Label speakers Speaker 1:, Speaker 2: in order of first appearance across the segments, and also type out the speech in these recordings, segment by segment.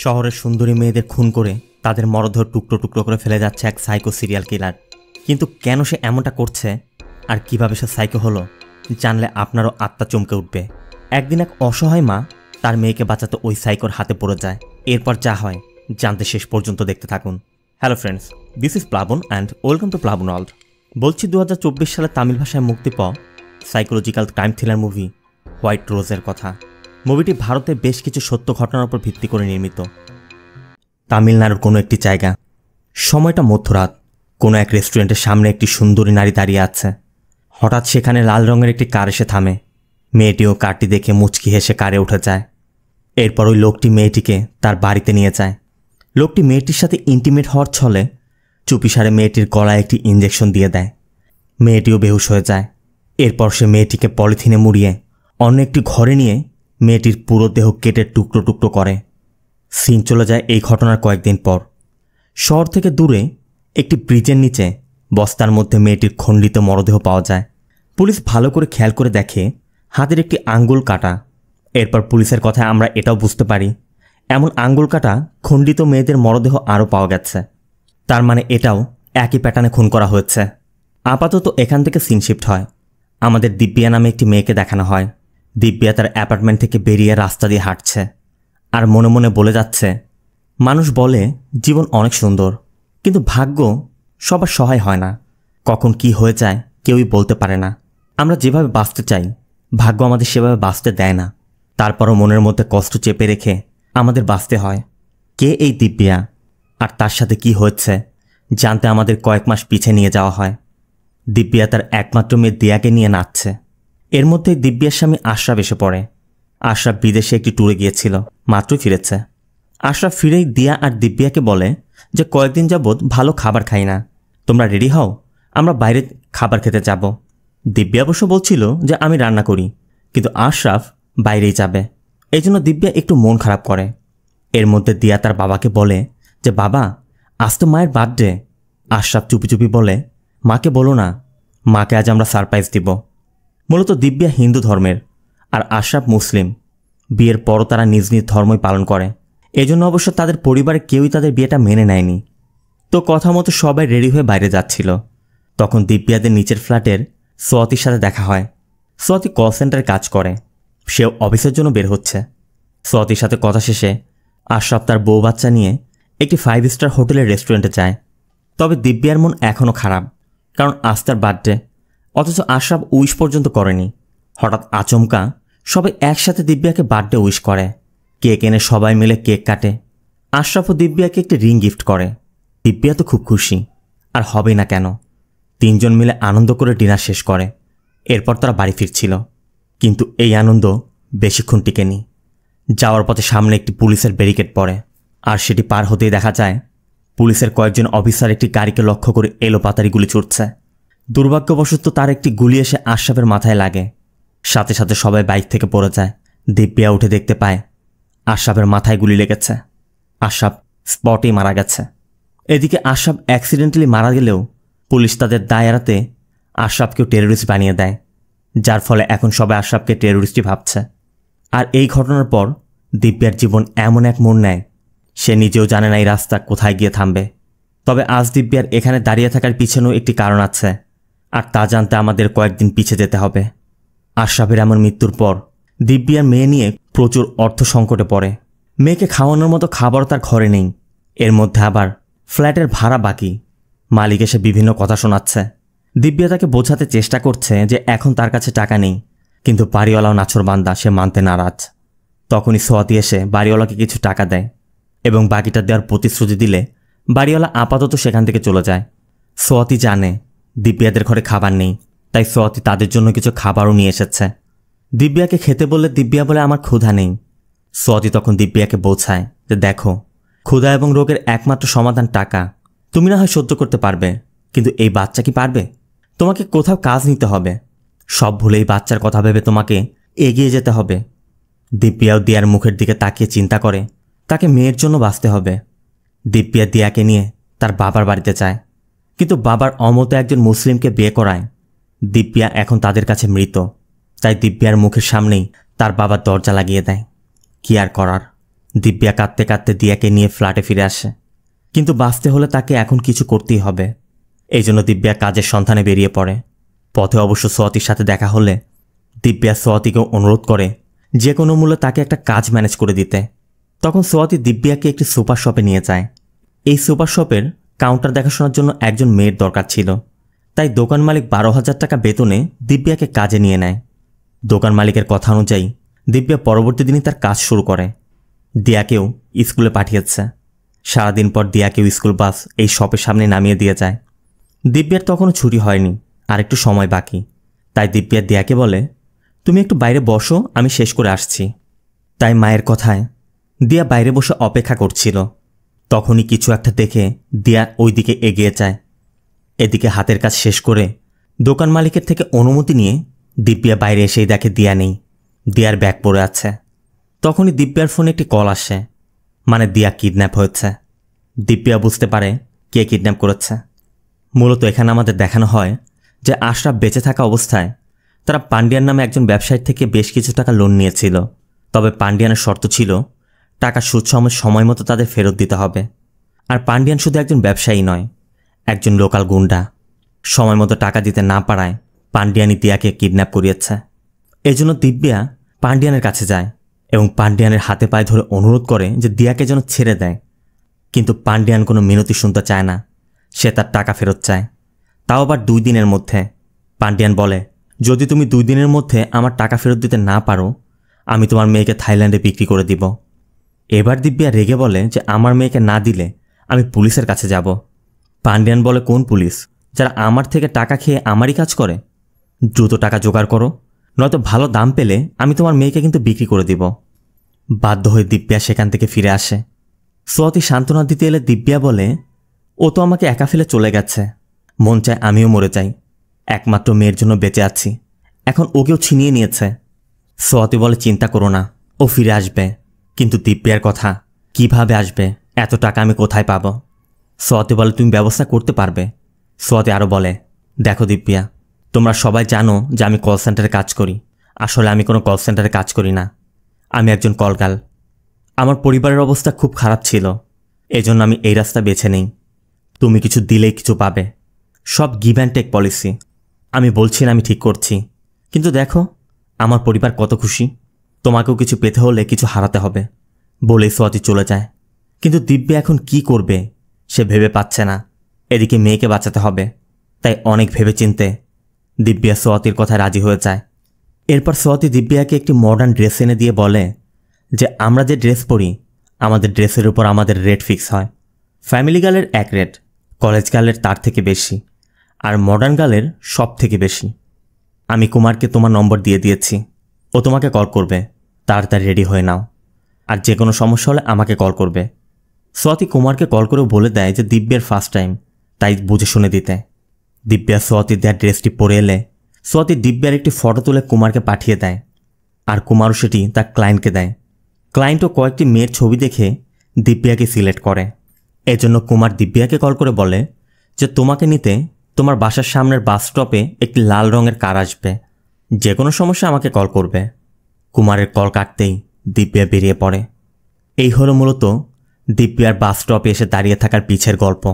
Speaker 1: শহরের সুন্দরী মেয়েদের খুন করে তাদের মরদেহ টুকরো টুকরো করে ফেলে যাচ্ছে এক সাইকো সিরিয়াল কিলার। কিন্তু কেন সে এমনটা করছে আর কিভাবে সে সাইকো হলো জানলে আপনারও আত্মা চমকে উঠবে। একদিন এক অসহায় মা তার মেয়েকে বাঁচাতে ওই সাইকোর হাতে পড়ে যায়। এরপর যা হয় জানতে শেষ পর্যন্ত দেখতে থাকুন। হ্যালো ফ্রেন্ডস, দিস ইজ প্লাবন অ্যান্ড ওয়েলকাম টু প্লাবন ওয়ার্ল্ড। বলছি 2024 সালে তামিল ভাষায় মুক্তি পাওয়া psychological crime thriller movie white রোজের কথা। মুভিটি ভারতে বেশ কিছু সত্য ঘটনার উপর ভিত্তি করে নির্মিত। তামিলনাড়ুর কোনো একটি জায়গা, সময়টা মধ্যরাত। কোনো এক রেস্টুরেন্টের সামনে একটি সুন্দরী নারী দাঁড়িয়ে আছে। হঠাৎ সেখানে লাল রঙের একটি কার এসে থামে। মেয়েটিও কারটি দেখে মুচকি হেসে কারে উঠে যায়। এরপর ওই লোকটি মেয়েটিকে তার বাড়িতে নিয়ে যায়। লোকটি মেয়েটির সাথে ইন্টিমেট হওয়ার ছলে চুপিসারে মেয়েটির গলায় একটি ইঞ্জেকশন দিয়ে দেয়। মেয়েটিও বেহুশ হয়ে যায়। এরপর সে মেয়েটিকে পলিথিনে মুড়িয়ে অন্য একটি ঘরে নিয়ে মেয়েটির পুরো দেহ কেটে টুকরো টুকরো করে। সিন চলে যায় এই ঘটনার কয়েকদিন পর। শহর থেকে দূরে একটি ব্রিজের নিচে বস্তার মধ্যে মেয়েটির খণ্ডিত মরদেহ পাওয়া যায়। পুলিশ ভালো করে খেয়াল করে দেখে হাতের একটি আঙ্গুল কাটা। এরপর পুলিশের কথায় আমরা এটাও বুঝতে পারি এমন আঙ্গুল কাটা খণ্ডিত মেয়েদের মরদেহ আরও পাওয়া গেছে। তার মানে এটাও একই প্যাটার্নে খুন করা হয়েছে। আপাতত এখান থেকে সিন শিফট হয়। আমাদের দিব্যা নামে একটি মেয়েকে দেখানো হয়। দিব্যা তার অ্যাপার্টমেন্ট থেকে বেরিয়ে রাস্তা দিয়ে হাঁটছে আর মনে মনে বলে যাচ্ছে, মানুষ বলে জীবন অনেক সুন্দর, কিন্তু ভাগ্য সবার সহায় হয় না। কখন কি হয়ে যায় কেউই বলতে পারে না। আমরা যেভাবে বাঁচতে চাই ভাগ্য আমাদের সেভাবে বাঁচতে দেয় না। তারপরও মনের মধ্যে কষ্ট চেপে রেখে আমাদের বাঁচতে হয়। কে এই দিব্যা আর তার সাথে কি হয়েছে জানতে আমাদের কয়েক মাস পিছে নিয়ে যাওয়া হয়। দিব্যা তার একমাত্র মেয়ে দিয়াকে নিয়ে নাচছে। এর মধ্যেই দিব্যার স্বামী আশরাফ এসে পড়ে। আশরাফ বিদেশে একটি ট্যুরে গিয়েছিল, মাত্রই ফিরেছে। আশরাফ ফিরেই দিয়া আর দিব্যাকে বলে যে কয়েকদিন যাবৎ ভালো খাবার খাই না, তোমরা রেডি হও, আমরা বাইরে খাবার খেতে যাব। দিব্যা অবশ্য বলছিল যে আমি রান্না করি, কিন্তু আশরাফ বাইরেই যাবে। এই জন্য দিব্যা একটু মন খারাপ করে। এর মধ্যে দিয়া তার বাবাকে বলে যে বাবা, আজ তো মায়ের বার্থডে। আশরাফ চুপি চুপি বলে, মাকে বলো না, মাকে আজ আমরা সারপ্রাইজ দিব। মূলত দিব্যা হিন্দু ধর্মের আর আশরাফ মুসলিম। বিয়ের পরও তারা নিজ নিজ ধর্মই পালন করে। এজন্য অবশ্য তাদের পরিবারের কেউই তাদের বিয়েটা মেনে নেয়নি। তো কথা মতো সবাই রেডি হয়ে বাইরে যাচ্ছিল। তখন দিব্যাদের নিচের ফ্ল্যাটের সোয়াতির সাথে দেখা হয়। সোয়াতি কল সেন্টারে কাজ করে, সেও অফিসের জন্য বের হচ্ছে। সোয়াতির সাথে কথা শেষে আশরাফ তার বউ বাচ্চা নিয়ে একটি 5 স্টার হোটেলের রেস্টুরেন্টে যায়। তবে দিব্যার মন এখনও খারাপ, কারণ আজ তার বার্থডে, অথচ আশরাফ উইশ পর্যন্ত করেনি। হঠাৎ আচমকা সবাই একসাথে দিব্যাকে বার্থডে উইশ করে। কেক এনে সবাই মিলে কেক কাটে। আশরাফ ও দিব্যাকে একটি রিং গিফট করে। দিব্যা তো খুব খুশি, আর হবেই না কেন। 3 জন মিলে আনন্দ করে ডিনার শেষ করে। এরপর তারা বাড়ি ফিরছিল, কিন্তু এই আনন্দ বেশিক্ষণ টিকেনি। যাওয়ার পথে সামনে একটি পুলিশের ব্যারিকেড পড়ে, আর সেটি পার হতেই দেখা যায় পুলিশের কয়েকজন অফিসার একটি গাড়িকে লক্ষ্য করে এলোপাতাড়ি গুলি ছুটছে। দুর্ভাগ্যবশত তার একটি গুলি এসে আশরাফের মাথায় লাগে। সাথে সাথে সবাই বাইক থেকে পড়ে যায়। দিব্যা উঠে দেখতে পায় আশরাফের মাথায় গুলি লেগেছে। আশরাফ স্পটেই মারা গেছে। এদিকে আশরাফ অ্যাক্সিডেন্টালি মারা গেলেও পুলিশ তাদের দায় এড়াতে আশরাফকেও টেরোরিস্ট বানিয়ে দেয়, যার ফলে এখন সবাই আশরাফকে টেরোরিস্টই ভাবছে। আর এই ঘটনার পর দিব্যার জীবন এমন এক মোড় নেয়, সে নিজেও জানে না এই রাস্তা কোথায় গিয়ে থামবে। তবে আজ দিব্যার এখানে দাঁড়িয়ে থাকার পিছনেও একটি কারণ আছে, আর তা জানতে আমাদের কয়েকদিন পিছিয়ে যেতে হবে। আশরাফের এমন মৃত্যুর পর দিব্যার মেয়ে নিয়ে প্রচুর অর্থ সংকটে পড়ে। মেয়েকে খাওয়ানোর মতো খাবারও তার ঘরে নেই। এর মধ্যে আবার ফ্ল্যাটের ভাড়া বাকি। মালিক এসে বিভিন্ন কথা শোনাচ্ছে। দিব্যা তাকে বোঝাতে চেষ্টা করছে যে এখন তার কাছে টাকা নেই, কিন্তু বাড়িওয়ালাও নাছোড়বান্দা, সে মানতে নারাজ। তখনই সোয়াতি এসে বাড়িওয়ালাকে কিছু টাকা দেয় এবং বাকিটা দেওয়ার প্রতিশ্রুতি দিলে বাড়িওয়ালা আপাতত সেখান থেকে চলে যায়। সোয়াতি জানে দিব্যাদের ঘরে খাবার নেই, তাই সোয়াতি তাদের জন্য কিছু খাবারও নিয়ে এসেছে। দিব্যাকে খেতে বললে দিব্যা বলে আমার ক্ষুধা নেই। সোয়াতি তখন দিব্যাকে বোঝায় যে দেখো, ক্ষুধা এবং রোগের একমাত্র সমাধান টাকা। তুমি না হয় সহ্য করতে পারবে, কিন্তু এই বাচ্চা কি পারবে? তোমাকে কোথাও কাজ নিতে হবে। সব ভুলে এই বাচ্চার কথা ভেবে তোমাকে এগিয়ে যেতে হবে। দিব্যাও দিয়ার মুখের দিকে তাকিয়ে চিন্তা করে তাকে মেয়ের জন্য বাঁচতে হবে। দিব্যা দিয়াকে নিয়ে তার বাবার বাড়িতে যায়, কিন্তু বাবার অমতে একজন মুসলিমকে বিয়ে করায়। দিব্যা এখন তাদের কাছে মৃত, তাই দিব্যার মুখের সামনেই তার বাবার দরজা লাগিয়ে দেয়। কি আর করার, দিব্যা কাঁদতে কাঁদতে দিয়াকে নিয়ে ফ্ল্যাটে ফিরে আসে, কিন্তু বাঁচতে হলে তাকে এখন কিছু করতেই হবে। এই জন্য দিব্যা কাজের সন্ধানে বেরিয়ে পড়ে। পথে অবশ্য সোয়াতির সাথে দেখা হলে দিব্যা সোয়াতিকে অনুরোধ করে যে কোনো মূল্যে তাকে একটা কাজ ম্যানেজ করে দিতে। তখন সোয়াতি দিব্যাকে একটি সুপার শপে নিয়ে যায়। এই সুপার শপের কাউন্টার দেখাশোনার জন্য একজন মেয়ের দরকার ছিল, তাই দোকান মালিক 12,000 টাকা বেতনে দিব্যাকে কাজে নিয়ে নেয়। দোকান মালিকের কথা অনুযায়ী দিব্যা পরবর্তী দিনই তার কাজ শুরু করে। দিয়াকেও স্কুলে পাঠিয়েছে। সারাদিন পর দিয়াকেও স্কুল বাস এই শপের সামনে নামিয়ে দিয়ে যায়। দিব্যার তখনও ছুটি হয়নি, আর একটু সময় বাকি। তাই দিব্যা দিয়াকে বলে, তুমি একটু বাইরে বসো, আমি শেষ করে আসছি। তাই মায়ের কথায় দিয়া বাইরে বসে অপেক্ষা করছিল। তখনই কিছু একটা দেখে দিয়া ওই দিকে এগিয়ে যায়। এদিকে হাতের কাজ শেষ করে দোকান মালিকের থেকে অনুমতি নিয়ে দিব্যা বাইরে এসেই দেখে দিয়া নেই, দিয়ার ব্যাগ পড়ে আছে। তখনই দিব্যার ফোনে একটি কল আসে, মানে দিয়া কিডন্যাপ হয়েছে। দিব্যা বুঝতে পারে কে কিডন্যাপ করেছে। মূলত এখানে আমাদের দেখানো হয় যে আশরাফ বেঁচে থাকা অবস্থায় তারা পান্ডিয়ান নামে একজন ব্যবসায়ীর থেকে বেশ কিছু টাকা লোন নিয়েছিল। তবে পান্ডিয়ানের শর্ত ছিল টাকা সুদ সময় মতো তাদের ফেরত দিতে হবে। আর পান্ডিয়ান শুধু একজন ব্যবসায়ী নয়, একজন লোকাল গুন্ডা। সময় মতো টাকা দিতে না পারায় পান্ডিয়ানই দিয়াকে কিডন্যাপ করিয়েছে। এজন্য দিব্যা পান্ডিয়ানের কাছে যায় এবং পান্ডিয়ানের হাতে পায়ে ধরে অনুরোধ করে যে দিয়াকে যেন ছেড়ে দেয়। কিন্তু পান্ডিয়ান কোনো মিনতি শুনতে চায় না, সে তার টাকা ফেরত চায়, তাও আবার 2 দিনের মধ্যে। পান্ডিয়ান বলে, যদি তুমি 2 দিনের মধ্যে আমার টাকা ফেরত দিতে না পারো, আমি তোমার মেয়েকে থাইল্যান্ডে বিক্রি করে দিব। এবার দিব্যা রেগে বলে যে আমার মেয়েকে না দিলে আমি পুলিশের কাছে যাব। পান্ডিয়ান বলে, কোন পুলিশ? যারা আমার থেকে টাকা খেয়ে আমারই কাজ করে। দ্রুত টাকা জোগাড় করো, নয়তো ভালো দাম পেলে আমি তোমার মেয়েকে কিন্তু বিক্রি করে দিব। বাধ্য হয়ে দিব্যা সেখান থেকে ফিরে আসে। সোয়াতি সান্ত্বনা দিতে এলে দিব্যা বলে, ও তো আমাকে একা ফেলে চলে গেছে, মন চায় আমিও মরে যাই। একমাত্র মেয়ের জন্য বেঁচে আছি, এখন ওকেও ছিনিয়ে নিয়েছে। সোয়াতি বলে, চিন্তা করো না, ও ফিরে আসবে। কিন্তু দিব্যার কথা, কিভাবে আসবে? এত টাকা আমি কোথায় পাব? সোয়াতি বলে, তুমি ব্যবস্থা করতে পারবে। সোয়াতি আরও বলে, দেখো দিব্যা, তোমরা সবাই জানো যে আমি কল সেন্টারে কাজ করি। আসলে আমি কোনো কল সেন্টারে কাজ করি না, আমি একজন কলগাল। আমার পরিবারের অবস্থা খুব খারাপ ছিল, এজন্য আমি এই রাস্তা বেছে নেই। তুমি কিছু দিলেই কিছু পাবে, সব গিভ অ্যান্ড টেক পলিসি। আমি বলছি না আমি ঠিক করছি, কিন্তু দেখো আমার পরিবার কত খুশি। তোমাকেও কিছু পেতে হলে কিছু হারাতে হবে। বলেই সোয়াতি চলে যায়। কিন্তু দিব্যা এখন কি করবে সে ভেবে পাচ্ছে না। এদিকে মেয়েকে বাঁচাতে হবে, তাই অনেক ভেবেচিন্তে দিব্যা সোয়াতির কথায় রাজি হয়ে যায়। এরপর সোয়াতি দিব্যাকে একটি মডার্ন ড্রেস এনে দিয়ে বলে যে আমরা যে ড্রেস পরি আমাদের ড্রেসের উপর আমাদের রেট ফিক্স হয়। ফ্যামিলি গার্লের 1 রেট, কলেজ গার্লের তার থেকে বেশি, আর মডার্ন গার্লের সব থেকে বেশি। আমি কুমারকে তোমার নম্বর দিয়ে দিয়েছি, ও তোমাকে কল করবে। তাড়াতাড়ি রেডি হয়ে নাও, আর যে কোনো সমস্যা হলে আমাকে কল করবে। সোয়াতি কুমারকে কল করেও বলে দেয় যে দিব্যার ফার্স্ট টাইম, তাই বুঝে শুনে দিতে। দিব্যা সোয়াতির দেওয়া ড্রেসটি পরে এলে সোয়াতি দিব্যার একটি ফটো তুলে কুমারকে পাঠিয়ে দেয়, আর কুমারও সেটি তার ক্লায়েন্টকে দেয়। ক্লায়েন্টও কয়েকটি মেয়ের ছবি দেখে দিব্যাকে সিলেক্ট করে। এজন্য কুমার দিব্যাকে কল করে বলে যে তোমাকে নিতে তোমার বাসার সামনের বাস স্টপে একটি লাল রঙের কার আসবে, যে কোনো সমস্যা আমাকে কল করবে। কুমারের কল কাটতেই দিব্যা বেরিয়ে পড়ে। এই হলো মূলত দিব্যার বাস স্টপে এসে দাঁড়িয়ে থাকার পিছের গল্প।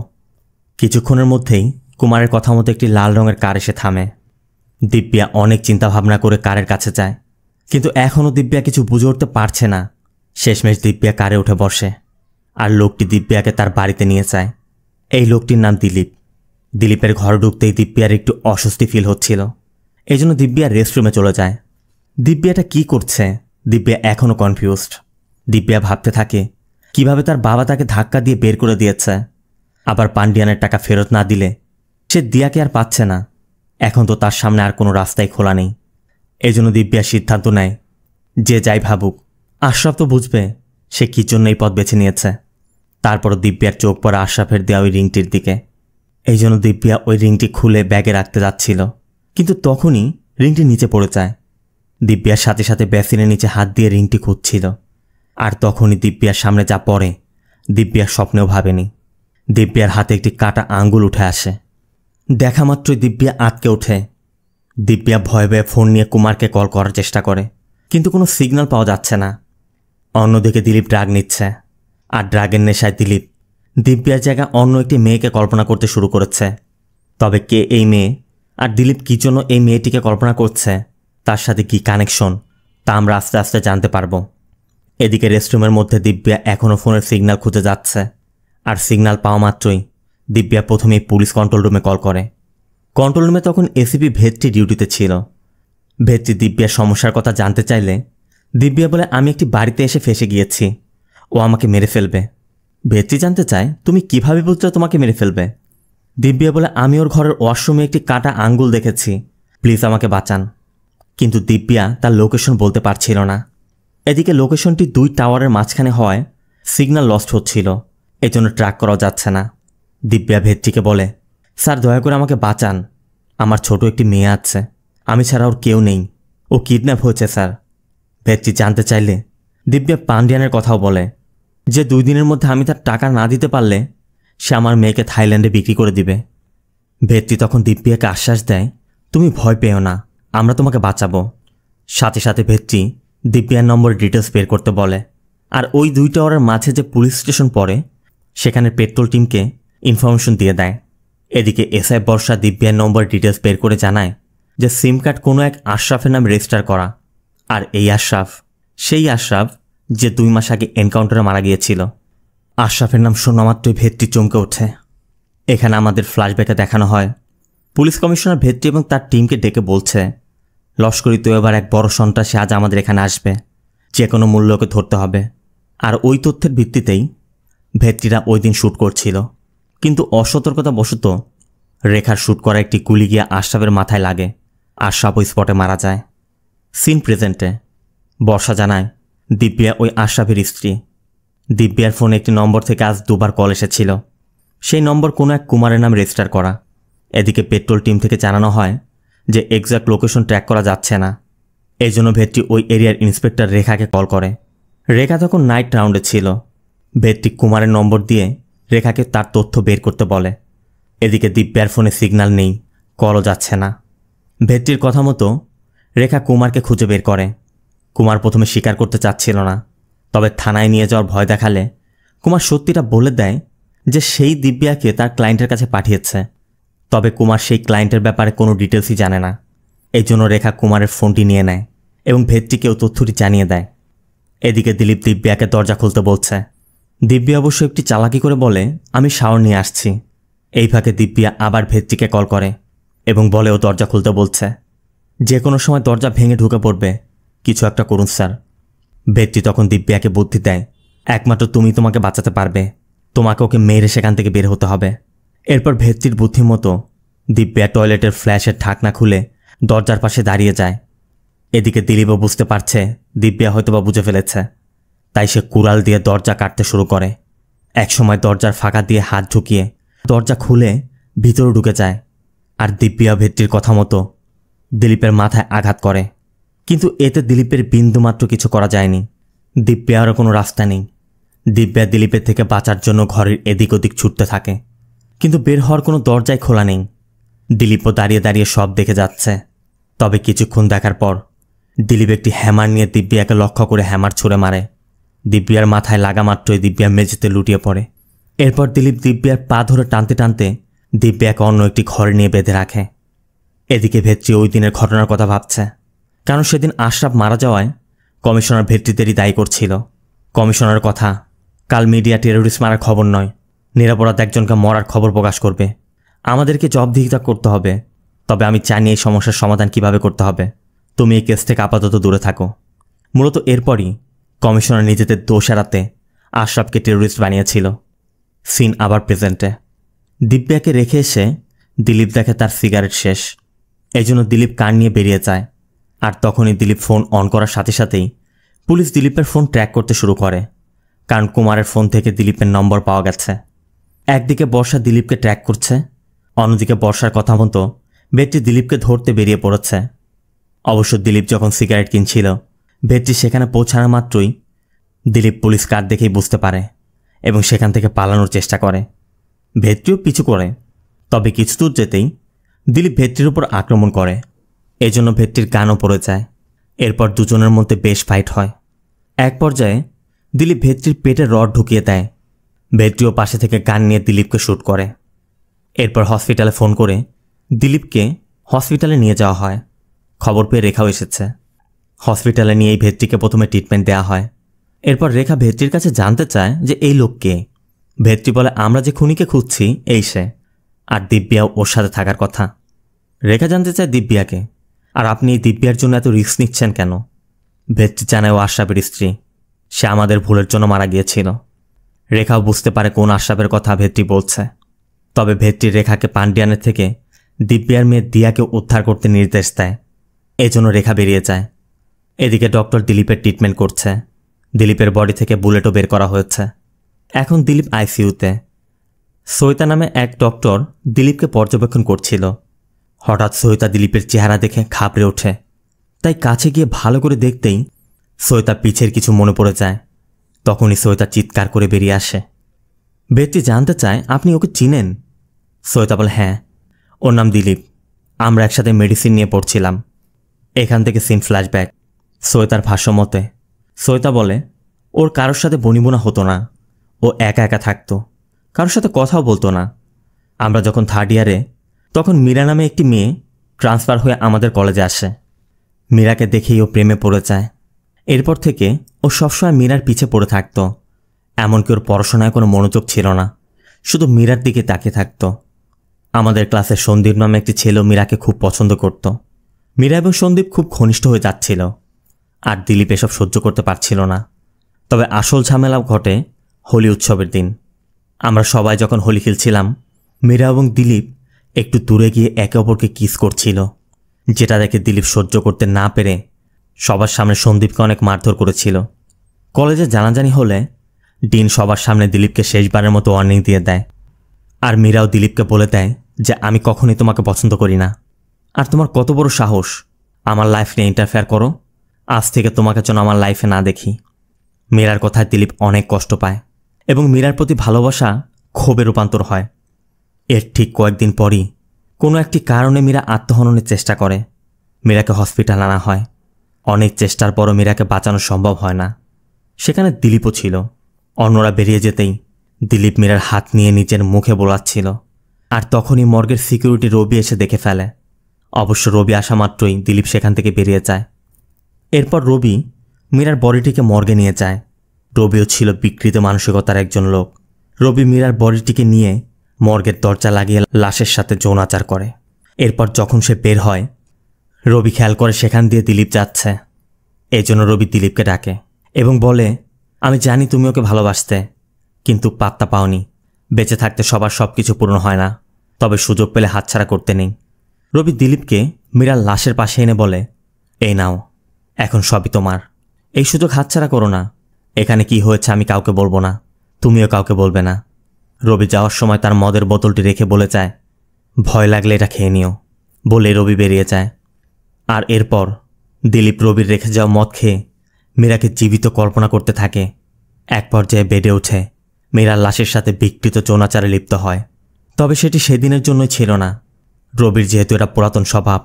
Speaker 1: কিছুক্ষণের মধ্যেই কুমারের কথা মতো একটি লাল রঙের কার এসে থামে। দিব্যা অনেক চিন্তাভাবনা করে কারের কাছে যায়, কিন্তু এখনও দিব্যা কিছু বুঝে উঠতে পারছে না। শেষমেশ দিব্যা কারে উঠে বসে, আর লোকটি দিব্যাকে তার বাড়িতে নিয়ে যায়। এই লোকটির নাম দিলীপ। দিলীপের ঘর ঢুকতেই দিব্যার একটু অস্বস্তি ফিল হচ্ছিল, এই জন্য দিব্যা রেস্টরুমে চলে যায়। দিব্যাটা কি করছে দিব্যা এখনও কনফিউজড। দিব্যা ভাবতে থাকে কিভাবে তার বাবা তাকে ধাক্কা দিয়ে বের করে দিয়েছে, আবার পান্ডিয়ানের টাকা ফেরত না দিলে সে দিয়াকে আর পাচ্ছে না। এখন তো তার সামনে আর কোনো রাস্তাই খোলা নেই। এজন্য দিব্যা সিদ্ধান্ত নেয় যে যাই ভাবুক আশরাফ তো বুঝবে সে কী জন্য এই পথ বেছে নিয়েছে। তারপরও দিব্যার চোখ পড়ে আশরাফের দেওয়া ওই রিংটির দিকে। এই জন্য দিব্যা ওই রিংটি খুলে ব্যাগে রাখতে যাচ্ছিল, কিন্তু তখনই রিংটি নিচে পড়ে যায়। দিব্যার সাথে সাথে বেসিনের নিচে হাত দিয়ে রিংটি খুঁজছিল, আর তখনই দিব্যার সামনে যা পড়ে দিব্যার স্বপ্নেও ভাবেনি। দিব্যার হাতে একটি কাটা আঙ্গুল উঠে আসে। দেখা মাত্রই দিব্যা আটকে ওঠে। দিব্যা ভয়ে ভয়ে ফোন নিয়ে কুমারকে কল করার চেষ্টা করে, কিন্তু কোনো সিগন্যাল পাওয়া যাচ্ছে না। অন্যদিকে দিলীপ ড্রাগ নিচ্ছে, আর ড্রাগের নেশায় দিলীপ দিব্যার জায়গায় অন্য একটি মেয়েকে কল্পনা করতে শুরু করেছে। তবে কে এই মেয়ে, আর দিলীপ কী জন্য এই মেয়েটিকে কল্পনা করছে, তার সাথে কী কানেকশন, তা আমরা আস্তে আস্তে জানতে পারবো। এদিকে রেস্টরুমের মধ্যে দিব্যা এখনও ফোনের সিগন্যাল খুঁজে যাচ্ছে, আর সিগন্যাল পাওয়া মাত্রই দিব্যা প্রথমেই পুলিশ কন্ট্রোল রুমে কল করে। কন্ট্রোল রুমে তখন এসিপি ভেট্রি ডিউটিতে ছিল। ভেট্রি দিব্যার সমস্যার কথা জানতে চাইলে দিব্যা বলে, আমি একটি বাড়িতে এসে ফেসে গিয়েছি, ও আমাকে মেরে ফেলবে। ভেট্রি জানতে চায়, তুমি কিভাবে বুঝলে তোমাকে মেরে ফেলবে? দিব্যা বলে, আমি ওর ঘরের ওয়াশরুমে একটি কাটা আঙ্গুল দেখেছি, প্লিজ আমাকে বাঁচান। কিন্তু দিব্যা তার লোকেশন বলতে পারছিল না। এদিকে লোকেশনটি 2 টাওয়ারের মাঝখানে হওয়ায় সিগন্যাল লস্ট হচ্ছিল, এজন্য ট্র্যাক করা যাচ্ছে না। দিব্যা ভেট্রিকে বলে, স্যার দয়া করে আমাকে বাঁচান, আমার ছোট একটি মেয়ে আছে, আমি ছাড়া ওর কেউ নেই, ও কিডন্যাপ হয়েছে স্যার। ভেট্রি জানতে চাইলে দিব্যা পান্ডিয়ানের কথাও বলে যে 2 দিনের মধ্যে আমি তার টাকা না দিতে পারলে সে আমার মেয়েকে থাইল্যান্ডে বিক্রি করে দিবে। ভেট্রি তখন দিব্যাকে আশ্বাস দেয়, তুমি ভয় পেও না, আমরা তোমাকে বাঁচাবো। সাথে সাথে ভেট্রি দিব্যার নম্বর ডিটেলস বের করতে বলে, আর ওই 2 টাওয়ারের মাঝে যে পুলিশ স্টেশন পড়ে সেখানে পেট্রোল টিমকে ইনফরমেশন দিয়ে দেয়। এদিকে এসআই বর্ষা দিব্যার নম্বর ডিটেলস বের করে জানায় যে সিম কার্ড কোনো এক আশরাফের নামে রেজিস্টার করা, আর এই আশরাফ সেই আশরাফ যে 2 মাস আগে এনকাউন্টারে মারা গিয়েছিল। আশরাফের নাম শোনা মাত্রই ভেট্রি চমকে ওঠে। এখানে আমাদের ফ্ল্যাশব্যাকে দেখানো হয় পুলিশ কমিশনার ভেট্রি এবং তার টিমকে ডেকে বলছে, লস্করি তো এবার এক বড় সন্ত্রাসী আজ আমাদের এখানে আসবে, যে কোনো মূল্যকে ধরতে হবে। আর ওই তথ্যের ভিত্তিতেই ভেট্রিরা ওই দিন শ্যুট করছিল, কিন্তু অসতর্কতাবশত রেখার শ্যুট করা একটি গুলি গিয়ে আশরাফের মাথায় লাগে, আশরাফ ওই স্পটে মারা যায়। সিন প্রেজেন্টে বর্ষা জানায় দিব্যা ওই আশরাফের স্ত্রী। দিব্যার ফোনে একটি নম্বর থেকে আজ 2 বার কল এসেছিল, সেই নম্বর কোনো এক কুমারের নাম রেজিস্টার করা। এদিকে পেট্রোল টিম থেকে জানানো হয় যে এক্স্যাক্ট লোকেশন ট্র্যাক করা যাচ্ছে না, এই জন্য ভেট্রি ওই এরিয়ার ইন্সপেক্টর রেখাকে কল করে। রেখা তখন নাইট রাউন্ডে ছিল। ভেট্রি কুমারের নম্বর দিয়ে রেখাকে তার তথ্য বের করতে বলে। এদিকে দিব্যার ফোনে সিগন্যাল নেই, কলও যাচ্ছে না। ভেট্রির কথা মতো রেখা কুমারকে খুঁজে বের করে। কুমার প্রথমে স্বীকার করতে চাচ্ছিল না, তবে থানায় নিয়ে যাওয়ার ভয় দেখালে কুমার সত্যিটা বলে দেয় যে সেই দিব্যাকে তার ক্লায়েন্টের কাছে পাঠিয়েছে। তবে কুমার সেই ক্লায়েন্টের ব্যাপারে কোনো ডিটেলসই জানে না, এই জন্য রেখা কুমারের ফোনটি নিয়ে নেয় এবং ভেট্রিকেও তথ্যটি জানিয়ে দেয়। এদিকে দিলীপ দিব্যাকে দরজা খুলতে বলছে। দিব্যা অবশ্য একটি চালাকি করে বলে, আমি শাওয়ার নিয়ে আসছি। এই ফাঁকে দিব্যা আবার ভেট্রিকে কল করে এবং বলে ও দরজা খুলতে বলছে, যে কোনো সময় দরজা ভেঙে ঢুকে পড়বে, কিছু একটা করুন স্যার। ভেট্রি তখন দিব্যাকে বুদ্ধি দেয়, একমাত্র তুমি তোমাকে বাঁচাতে পারবে, তোমাকে ওকে মেরে সেখান থেকে বের হতে হবে। এরপর ভেট্রির বুদ্ধি মতো দিব্যা টয়লেটের ফ্ল্যাশের ঢাকনা খুলে দরজার পাশে দাঁড়িয়ে যায়। এদিকে দিলীপও বুঝতে পারছে দিব্যা হয়তোবা বুঝে ফেলেছে, তাই সে কুড়াল দিয়ে দরজা কাটতে শুরু করে। একসময় দরজার ফাঁকা দিয়ে হাত ঢুকিয়ে দরজা খুলে ভিতরে ঢুকে যায়, আর দিব্যা ভেট্রির কথা মতো দিলীপের মাথায় আঘাত করে। কিন্তু এতে দিলীপের বিন্দুমাত্র কিছু করা যায়নি। দিব্যারও কোনো রাস্তা নেই। দিব্যা দিলীপের থেকে বাঁচার জন্য ঘরের এদিক ওদিক ছুটতে থাকে, কিন্তু বের হওয়ার কোনো দরজাই খোলা নেই। দিলীপও দাঁড়িয়ে দাঁড়িয়ে সব দেখে যাচ্ছে। তবে কিছুক্ষণ দেখার পর দিলীপ একটি হ্যামার নিয়ে দিব্যাকে লক্ষ্য করে হ্যামার ছুঁড়ে মারে। দিব্যার মাথায় লাগা মাত্রই দিব্যা মেঝেতে লুটিয়ে পড়ে। এরপর দিলীপ দিব্যার পা ধরে টানতে টানতে দিব্যাকে অন্য একটি ঘরে নিয়ে বেঁধে রাখে। এদিকে ভেট্রি ওই দিনের ঘটনার কথা ভাবছে, কারণ সেদিন আশরাফ মারা যাওয়ায় কমিশনার ভেট্রিদেরই দায়ী করছিল। কমিশনার কথা, কাল মিডিয়া টেরোরিস্ট মারার খবর নয়, নিরপরাধ একজনকে মরার খবর প্রকাশ করবে। আমাদেরকে জবাবদিহিতা করতে হবে। তবে আমি জানি এই সমস্যার সমাধান কিভাবে করতে হবে। তুমি এই কেস থেকে আপাতত দূরে থাকো। মূলত এরপরই কমিশনার নিজেদের দোষ এড়াতে আশরাফকে টেরোরিস্ট বানিয়েছিল। সিন আবার প্রেজেন্টে। দিব্যাকে রেখে এসে দিলীপ দেখে তার সিগারেট শেষ, এই জন্য দিলীপ কার নিয়ে বেরিয়ে যায়। আর তখনই দিলীপ ফোন অন করার সাথে সাথেই পুলিশ দিলীপের ফোন ট্র্যাক করতে শুরু করে, কারণ কুমারের ফোন থেকে দিলীপের নম্বর পাওয়া গেছে। একদিকে বর্ষা দিলীপকে ট্র্যাক করছে, অন্যদিকে বর্ষার কথা মতো ভেট্রি দিলীপকে ধরতে বেরিয়ে পড়েছে। অবশ্য দিলীপ যখন সিগারেট কিনছিল, ভেট্রি সেখানে পৌঁছানো মাত্রই দিলীপ পুলিশ কার দেখেই বুঝতে পারে এবং সেখান থেকে পালানোর চেষ্টা করে। ভেট্রিও পিছু করে, তবে কিছু দূর যেতেই দিলীপ ভেট্রির উপর আক্রমণ করে। এজন্য ভেট্রির গানও পড়ে যায়। এরপর দুজনের মধ্যে বেশ ফাইট হয়। এক পর্যায়ে দিলীপ ভেট্রির পেটে রড ঢুকিয়ে দেয়। ভেট্রিও পাশে থেকে গান নিয়ে দিলীপকে শ্যুট করে। এরপর হসপিটালে ফোন করে দিলীপকে হসপিটালে নিয়ে যাওয়া হয়। খবর পেয়ে রেখাও এসেছে। হসপিটালে নিয়েই ভেট্রিকে প্রথমে ট্রিটমেন্ট দেওয়া হয়। এরপর রেখা ভেট্রির কাছে জানতে চায় যে এই লোক কে। ভেট্রি বলে আমরা যে খুনিকে খুঁজছি এই সে, আর দিব্যাও ওর সাথে থাকার কথা। রেখা জানতে চায় দিব্যাকে, আর আপনি এই দিব্যার জন্য এত রিস্ক নিচ্ছেন কেন? ভেট্রি জানায় ও আশরাফের স্ত্রী, সে আমাদের ভুলের জন্য মারা গিয়েছিল। রেখাও বুঝতে পারে কোন আশরাফের কথা ভেট্রি বলছে। তবে ভেট্রি রেখাকে পান্ডিয়ানের থেকে দিব্যার মেয়ে দিয়াকে উদ্ধার করতে নির্দেশ দেয়। এজন্য রেখা বেরিয়ে যায়। এদিকে ডক্টর দিলীপের ট্রিটমেন্ট করছে। দিলীপের বডি থেকে বুলেটও বের করা হয়েছে। এখন দিলীপ আইসিইউতে। সৈতা নামে এক ডক্টর দিলীপকে পর্যবেক্ষণ করছিল। হঠাৎ সৈতা দিলীপের চেহারা দেখে ঘাবড়ে ওঠে। তাই কাছে গিয়ে ভালো করে দেখতেই সৈতা পিছের কিছু মনে পড়ে যায়। তখনই সৈতা চিৎকার করে বেরিয়ে আসে। ভেট্রি জানতে চায় আপনি ওকে চিনেন? সৈতা বলে হ্যাঁ, ওর নাম দিলীপ, আমরা একসাথে মেডিসিন নিয়ে পড়ছিলাম। এখান থেকে সিন ফ্ল্যাশব্যাক। সৈতার ভাষ্য মতে সৈতা বলে ওর কারোর সাথে বনিবনা হতো না, ও একা একা থাকতো, কারোর সাথে কথাও বলতো না। আমরা যখন 3rd ইয়ারে তখন মীরা নামে একটি মেয়ে ট্রান্সফার হয়ে আমাদের কলেজে আসে। মীরাকে দেখেই ও প্রেমে পড়ে যায়। এরপর থেকে ও সবসময় মীরার পিছে পড়ে থাকত। এমনকি ওর পড়াশোনায় কোনো মনোযোগ ছিল না, শুধু মীরার দিকে তাকিয়ে থাকত। আমাদের ক্লাসে সন্দীপ নামে একটি ছেলেও মীরাকে খুব পছন্দ করত। মীরা এবং সন্দীপ খুব ঘনিষ্ঠ হয়ে যাচ্ছিল, আর দিলীপ এসব সহ্য করতে পারছিল না। তবে আসল ঝামেলা ঘটে হোলি উৎসবের দিন। আমরা সবাই যখন হোলি খেলছিলাম, মীরা এবং দিলীপ একটু দূরে গিয়ে একে অপরকে কিস করছিল, যেটা দেখে দিলীপ সহ্য করতে না পেরে সবার সামনে সন্দীপকে অনেক মারধর করেছিল। কলেজে জানাজানি হলে ডিন সবার সামনে দিলীপকে শেষবারের মতো ওয়ার্নিং দিয়ে দেয়। আর মীরাও দিলীপকে বলে দেয় যে আমি কখনোই তোমাকে পছন্দ করি না, আর তোমার কত বড় সাহস আমার লাইফ নিয়ে ইন্টারফেয়ার করো, আজ থেকে তোমাকে যেন আমার লাইফে না দেখি। মীরার কথায় দিলীপ অনেক কষ্ট পায় এবং মীরার প্রতি ভালোবাসা ক্ষোভে রূপান্তর হয়। এর ঠিক কয়েকদিন পরই কোনো একটি কারণে মীরা আত্মহননের চেষ্টা করে। মীরাকে হসপিটাল আনা হয়। অনেক চেষ্টার পরও মীরাকে বাঁচানো সম্ভব হয় না। সেখানে দিলীপও ছিল। অন্যরা বেরিয়ে যেতেই দিলীপ মীরার হাত নিয়ে নিজের মুখে বোলাচ্ছিল। আর তখনই মর্গের সিকিউরিটি রবি এসে দেখে ফেলে। অবশ্য রবি আসা মাত্রই দিলীপ সেখান থেকে বেরিয়ে যায়। এরপর রবি মীরার বডিটিকে মর্গে নিয়ে যায়। রবিও ছিল বিকৃত মানসিকতার একজন লোক। রবি মীরার বডিটিকে নিয়ে মর্গের দরজা লাগিয়ে লাশের সাথে যৌনাচার করে। এরপর যখন সে বের হয়, রবি খেয়াল করে সেখান দিয়ে দিলীপ যাচ্ছে। এজন্য রবি দিলীপকে ডাকে এবং বলে আমি জানি তুমি ওকে ভালোবাসতে, কিন্তু পাত্তা পাওনি। বেঁচে থাকতে সবার সব কিছু পূর্ণ হয় না, তবে সুযোগ পেলে হাতছাড়া করতে নেই। রবি দিলীপকে মীরার লাশের পাশে এনে বলে এই নাও, এখন সবই তোমার, এই সুযোগ হাতছাড়া করো না। এখানে কি হয়েছে আমি কাউকে বলবো না, তুমিও কাউকে বলবে না। রবি যাওয়ার সময় তার মদের বোতলটি রেখে বলে যায় ভয় লাগলে এটা খেয়ে নিও, বলে রবি বেরিয়ে যায়। আর এরপর দিলীপ রবির রেখে যাওয়া মদ খেয়ে মীরাকে জীবিত কল্পনা করতে থাকে। এক পর্যায়ে বেডে ওঠে, মীরার লাশের সাথে বিকৃত যৌনাচারে লিপ্ত হয়। তবে সেটি সেদিনের জন্যই ছিল না। রবির যেহেতু এটা পুরাতন স্বভাব,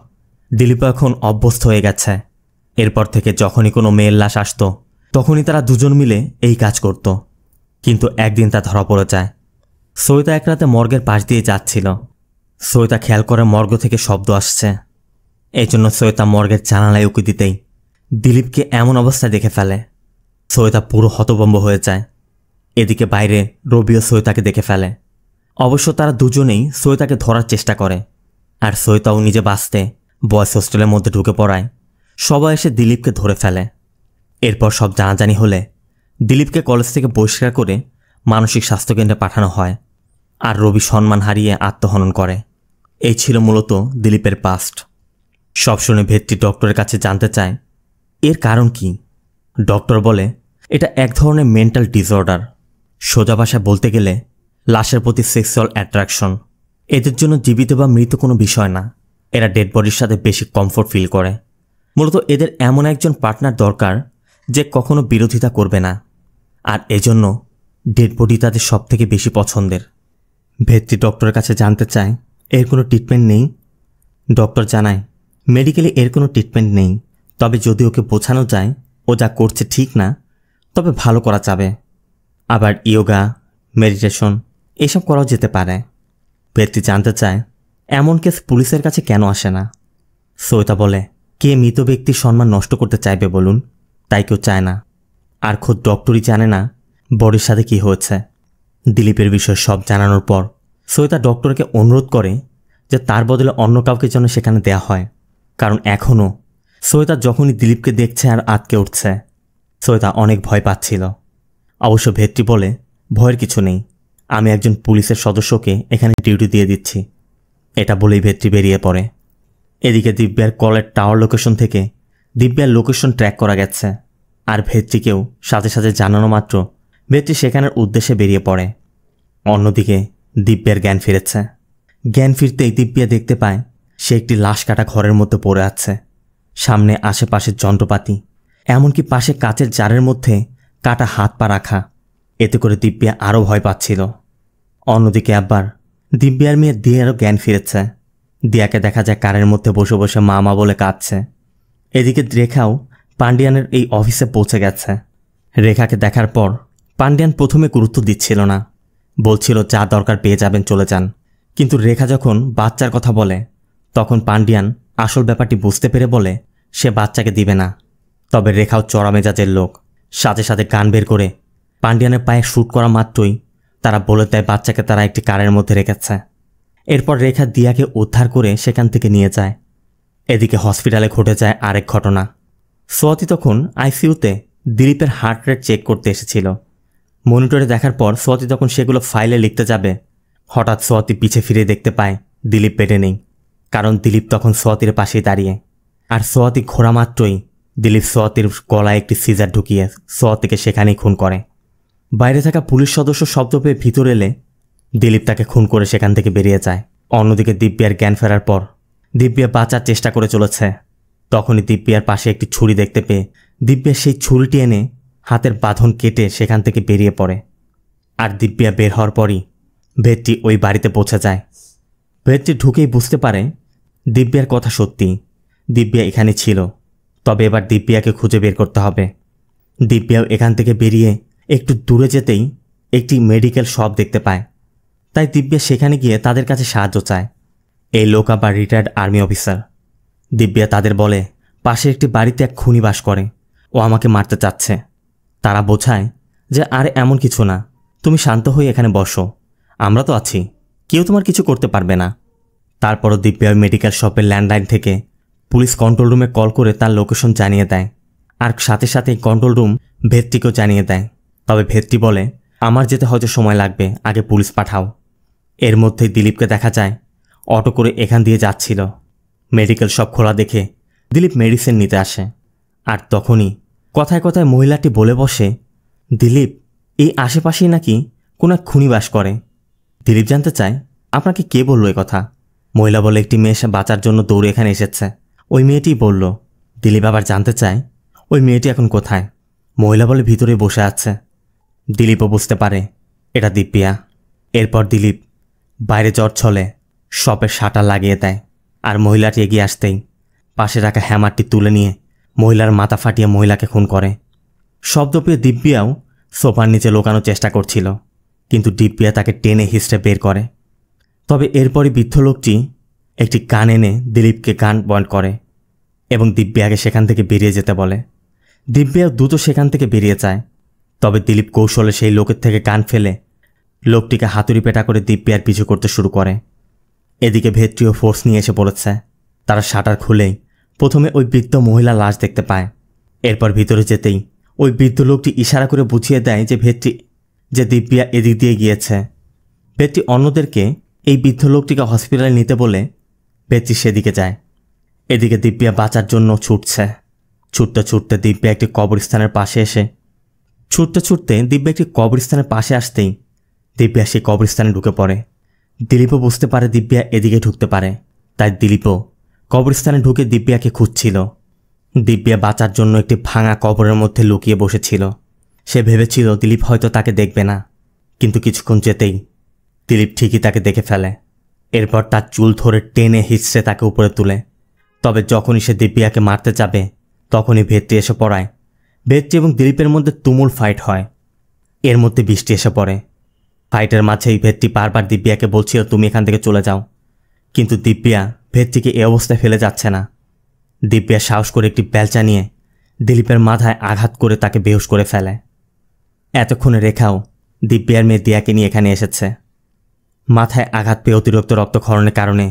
Speaker 1: দিলীপ এখন অভ্যস্ত হয়ে গেছে। এরপর থেকে যখনই কোনো মেয়ের লাশ আসত, তখনই তারা দুজন মিলে এই কাজ করত। কিন্তু একদিন তা ধরা পড়ে যায়। সৈতা এক রাতে মর্গের পাশ দিয়ে যাচ্ছিল। সৈতা খেয়াল করে মর্গ থেকে শব্দ আসছে। এই জন্য সৈতা মর্গের জানালায় উঁকি দিতেই দিলীপকে এমন অবস্থায় দেখে ফেলে। সৈতা পুরো হতভম্ব হয়ে যায়। এদিকে বাইরে রবিও সৈতাকে দেখে ফেলে। অবশ্য তারা দুজনেই সৈতাকে ধরার চেষ্টা করে, আর সৈতাও নিজে বাঁচতে বয়েজ হোস্টেলের মধ্যে ঢুকে পড়ায় সবাই এসে দিলীপকে ধরে ফেলে। এরপর সব জানাজানি হলে দিলীপকে কলেজ থেকে বহিষ্কার করে মানসিক স্বাস্থ্যকেন্দ্রে পাঠানো হয়, আর রবি সম্মান হারিয়ে আত্মহনন করে। এই ছিল মূলত দিলীপের পাস্ট। সব শুনে ভেট্রি ডক্টরের কাছে জানতে চায় এর কারণ কি। ডক্টর বলে এটা এক ধরনের মেন্টাল ডিসঅর্ডার। সোজা ভাষায় বলতে গেলে লাশের প্রতি সেক্সুয়াল অ্যাট্রাকশন। এদের জন্য জীবিত বা মৃত কোনো বিষয় না, এরা ডেড বডির সাথে বেশি কমফোর্ট ফিল করে। মূলত এদের এমন একজন পার্টনার দরকার যে কখনো বিরোধিতা করবে না, আর এজন্য ডেড বডি তাদের সব থেকে বেশি পছন্দের। ভেট্রি ডক্টরের কাছে জানতে চায় এর কোনো ট্রিটমেন্ট নেই। ডক্টর জানায় মেডিকেলি এর কোনো ট্রিটমেন্ট নেই, তবে যদি ওকে বোঝানো যায় ও যা করছে ঠিক না, তবে ভালো করা যাবে। আবার ইয়োগা, মেডিটেশন এসব করাও যেতে পারে। ভেট্রি জানতে চায় এমন কেস পুলিশের কাছে কেন আসে না। সৈতা বলে, কে মৃত ব্যক্তির সম্মান নষ্ট করতে চাইবে বলুন? তাই কেউ চায় না। আর খোদ ডক্টরই জানে না বডির সাথে কী হয়েছে। দিলীপের বিষয়ে সব জানানোর পর সৈতা ডক্টরকে অনুরোধ করে যে তার বদলে অন্য কাউকে যেন সেখানে দেয়া হয়, কারণ এখনও সৈতা যখনই দিলীপকে দেখছে আর আটকে উঠছে। সৈতা অনেক ভয় পাচ্ছিল। অবশ্য ভেট্রি বলে, ভয়ের কিছু নেই, আমি একজন পুলিশের সদস্যকে এখানে ডিউটি দিয়ে দিচ্ছি। এটা বলেই ভেট্রি বেরিয়ে পড়ে। এদিকে দিব্যার কলের টাওয়ার লোকেশন থেকে দিব্যার লোকেশন ট্র্যাক করা গেছে, আর ভেট্রিকেও সাথে সাথে জানানো মাত্র ভেট্রি সেখানের উদ্দেশ্যে বেরিয়ে পড়ে। অন্যদিকে দিব্যার জ্ঞান ফিরেছে। জ্ঞান ফিরতেই দিব্যা দেখতে পায় সে একটি লাশ কাটা ঘরের মধ্যে পড়ে আছে। সামনে আশেপাশের যন্ত্রপাতি, এমনকি পাশে কাচের জারের মধ্যে কাটা হাত পা রাখা। এতে করে দিব্যা আরও ভয় পাচ্ছিল। অন্যদিকে আবার দিব্যার মেয়ে দিয়ারও জ্ঞান ফিরেছে। দিয়াকে দেখা যায় কারের মধ্যে বসে বসে মা মা বলে কাঁদছে। এদিকে রেখাও পান্ডিয়ানের এই অফিসে পৌঁছে গেছে। রেখাকে দেখার পর পান্ডিয়ান প্রথমে গুরুত্ব দিচ্ছিল না, বলছিল যা দরকার পেয়ে যাবেন, চলে যান। কিন্তু রেখা যখন বাচ্চার কথা বলে তখন পান্ডিয়ান আসল ব্যাপারটি বুঝতে পেরে বলে সে বাচ্চাকে দিবে না। তবে রেখাও চড়া মেজাজের লোক, সাথে সাথে গান বের করে পান্ডিয়ানের পায়ে শ্যুট করা মাত্রই তারা বলে দেয় বাচ্চাকে তারা একটি কারের মধ্যে রেখেছে। এরপর রেখা দিয়াকে উদ্ধার করে সেখান থেকে নিয়ে যায়। এদিকে হসপিটালে ঘটে যায় আরেক ঘটনা। সোয়াতি তখন আইসিইউতে দিলীপের হার্ট রেট চেক করতে এসেছিল। মনিটরে দেখার পর সোয়াতি তখন সেগুলো ফাইলে লিখতে যাবে, হঠাৎ সোয়াতি পিছে ফিরে দেখতে পায় দিলীপ বেডে নেই, কারণ দিলীপ তখন সোয়াতির পাশেই দাঁড়িয়ে। আর সোয়াতি ঘোরা মাত্রই দিলীপ সোয়াতির গলায় একটি সিজার ঢুকিয়ে সোয়াতিকে সেখানেই খুন করে। বাইরে থাকা পুলিশ সদস্য শব্দ পেয়ে ভিতরে এলে দিলীপ তাকে খুন করে সেখান থেকে বেরিয়ে যায়। অন্যদিকে দিব্যার জ্ঞান ফেরার পর দিব্যা বাঁচার চেষ্টা করে চলেছে। তখনই দিব্যার পাশে একটি ছুরি দেখতে পেয়ে দিব্যা সেই ছুরিটি এনে হাতের বাঁধন কেটে সেখান থেকে বেরিয়ে পড়ে। আর দিব্যা বের হওয়ার পরই ভেট্রি ওই বাড়িতে পৌঁছে যায়। ভেট্রি ঢুকেই বুঝতে পারে দিব্যার কথা সত্যি, দিব্যা এখানে ছিল। তবে এবার দিব্যাকে খুঁজে বের করতে হবে। দিব্যাও এখান থেকে বেরিয়ে একটু দূরে যেতেই একটি মেডিকেল শপ দেখতে পায়। তাই দিব্যা সেখানে গিয়ে তাদের কাছে সাহায্য চায়। এই লোক আবার রিটায়ার্ড আর্মি অফিসার। দিব্যা তাদের বলে পাশে একটি বাড়িতে এক খুনি বাস করে, ও আমাকে মারতে চাচ্ছে। তারা বোঝায় যে আরে এমন কিছু না, তুমি শান্ত হয়ে এখানে বসো, আমরা তো আছি, কেউ তোমার কিছু করতে পারবে না। তারপরও দিব্যা মেডিকেল শপের ল্যান্ডলাইন থেকে পুলিশ কন্ট্রোল রুমে কল করে তার লোকেশন জানিয়ে দেয়। আর সাথে সাথে কন্ট্রোল রুম ভেট্রিকেও জানিয়ে দেয়। তবে ভেট্রি বলে আমার যেতে হয়তো সময় লাগবে, আগে পুলিশ পাঠাও। এর মধ্যেই দিলীপকে দেখা যায় অটো করে এখান দিয়ে যাচ্ছিল। মেডিকেল শপ খোলা দেখে দিলীপ মেডিসিন নিতে আসে। আর তখনই কথায় কথায় মহিলাটি বলে বসে, দিলীপ, এই আশেপাশেই নাকি কোনো এক খুনি বাস করে। দিলীপ জানতে চায় আপনাকে কে বলল এ কথা? মহিলা বলে একটি মেয়ে বাঁচার জন্য দৌড়ে এখানে এসেছে, ওই মেয়েটিই বলল। দিলীপ আবার জানতে চায় ওই মেয়েটি এখন কোথায়? মহিলা বলে ভিতরে বসে আছে। দিলীপও বুঝতে পারে এটা দিব্যা। এরপর দিলীপ বাইরে জ্বর ছলে শপের শাটার লাগিয়ে দেয়। আর মহিলাটি এগিয়ে আসতেই পাশে রাখা হ্যামারটি তুলে নিয়ে মহিলার মাথা ফাটিয়ে মহিলাকে খুন করে। শব্দ পেয়ে দিব্যাও সোফার নিচে লুকানোর চেষ্টা করছিল, কিন্তু দিব্যা তাকে টেনে হিঁচড়ে বের করে। তবে এরপরই বৃদ্ধ লোকটি একটি গান এনে দিলীপকে গান পয়েন্ট করে এবং দিব্যাকে সেখান থেকে বেরিয়ে যেতে বলে। দিব্যাও দ্রুত সেখান থেকে বেরিয়ে যায়। তবে দিলীপ কৌশলে সেই লোকের থেকে গান ফেলে লোকটিকে হাতুড়ি পেটা করে দিব্যার পিছু করতে শুরু করে। এদিকে ভেট্রিও ফোর্স নিয়ে এসে পড়েছে। তারা শাটার খুলেই প্রথমে ওই বৃদ্ধ মহিলা লাশ দেখতে পায়। এরপর ভিতরে যেতেই ওই বৃদ্ধ লোকটি ইশারা করে বুঝিয়ে দেয় যে দিব্যা এদিক দিয়ে গিয়েছে। ভেট্রি অন্যদেরকে এই বৃদ্ধ লোকটিকে হসপিটালে নিতে বলে ভেট্রি সেদিকে যায়। এদিকে দিব্যা বাঁচার জন্য ছুটছে। ছুটতে ছুটতে দিব্যা একটি কবরস্থানের পাশে আসতেই দিব্যা সেই কবরস্থানে ঢুকে পড়ে। দিলীপও বুঝতে পারে দিব্যা এদিকে ঢুকতে পারে, তাই দিলীপও কবরস্থানে ঢুকে দিব্যাকে খুঁজছিল। দিব্যা বাঁচার জন্য একটি ভাঙা কবরের মধ্যে লুকিয়ে বসেছিল। সে ভেবেছিল দিলীপ হয়তো তাকে দেখবে না, কিন্তু কিছুক্ষণ যেতেই দিলীপ ঠিকই তাকে দেখে ফেলে। এরপর তার চুল ধরে টেনে হিঁচড়ে তাকে উপরে তুলে। তবে যখনই সে দিব্যাকে মারতে যাবে তখনই ভেট্রি এসে পড়ায় বেচ্চি এবং দিলীপের মধ্যে তুমুল ফাইট হয়। এর মধ্যে বৃষ্টি এসে পড়ে। ফাইটের মাঝেই ভেট্টি বারবার দিব্যাকে বলছিল তুমি এখান থেকে চলে যাও, কিন্তু দিব্যা ভেট্টিকে এই অবস্থায় ফেলে যাচ্ছে না। দিব্যা সাহস করে একটি বেলচা নিয়ে দিলীপের মাথায় আঘাত করে তাকে বেহুশ করে ফেলে। এতক্ষণে রেখাও দিব্যার মেয়ে দিয়াকে নিয়ে এখানে এসেছে। মাথায় আঘাত পেয়ে অতিরিক্ত রক্তক্ষরণের কারণে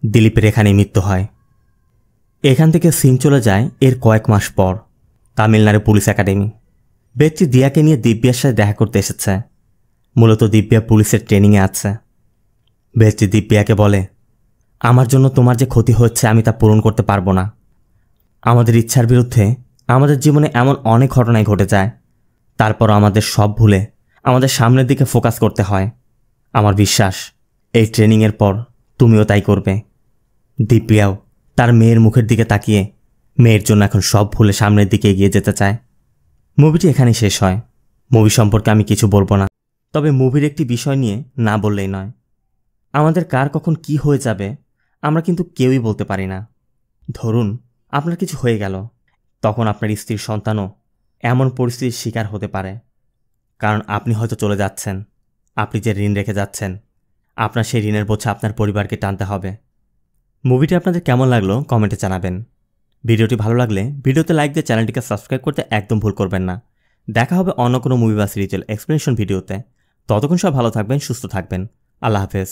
Speaker 1: দিলীপের এখানেই মৃত্যু হয়। এখান থেকে সিন চলে যায় এর কয়েক মাস পর তামিলনাড়ু পুলিশ একাডেমি। বেচ্চি দিয়াকে নিয়ে দিব্যার সাথে দেখা করতে এসেছে। মূলত দিব্যা পুলিশের ট্রেনিংয়ে আছে। বেচ্চি দিব্যাকে বলে, আমার জন্য তোমার যে ক্ষতি হচ্ছে আমি তা পূরণ করতে পারবো না। আমাদের ইচ্ছার বিরুদ্ধে আমাদের জীবনে এমন অনেক ঘটনাই ঘটে যায়, তারপর আমাদের সব ভুলে আমাদের সামনের দিকে ফোকাস করতে হয়। আমার বিশ্বাস এই ট্রেনিংয়ের পর তুমিও তাই করবে। দিব্যাও তার মেয়ের মুখের দিকে তাকিয়ে মেয়ের জন্য এখন সব ভুলে সামনের দিকে এগিয়ে যেতে চায়। মুভিটি এখানেই শেষ হয়। মুভি সম্পর্কে আমি কিছু বলবো না, তবে মুভির একটি বিষয় নিয়ে না বললেই নয়। আমাদের কার কখন কি হয়ে যাবে আমরা কিন্তু কেউই বলতে পারি না। ধরুন আপনার কিছু হয়ে গেল, তখন আপনার স্ত্রীর সন্তানও এমন পরিস্থিতির শিকার হতে পারে। কারণ আপনি হয়তো চলে যাচ্ছেন, আপনি যে ঋণ রেখে যাচ্ছেন, আপনার সেই ঋণের বোঝা আপনার পরিবারকে টানতে হবে। মুভিটি আপনাদের কেমন লাগলো কমেন্টে জানাবেন। ভিডিওটি ভালো লাগলে ভিডিওতে লাইক দিয়ে চ্যানেলটিকে সাবস্ক্রাইব করতে একদম ভুল করবেন না। দেখা হবে অন্য কোনো মুভি বা সিরিজের এক্সপ্লেনেশন ভিডিওতে। ততক্ষণ সব ভালো থাকবেন, সুস্থ থাকবেন। আল্লাহ হাফেজ।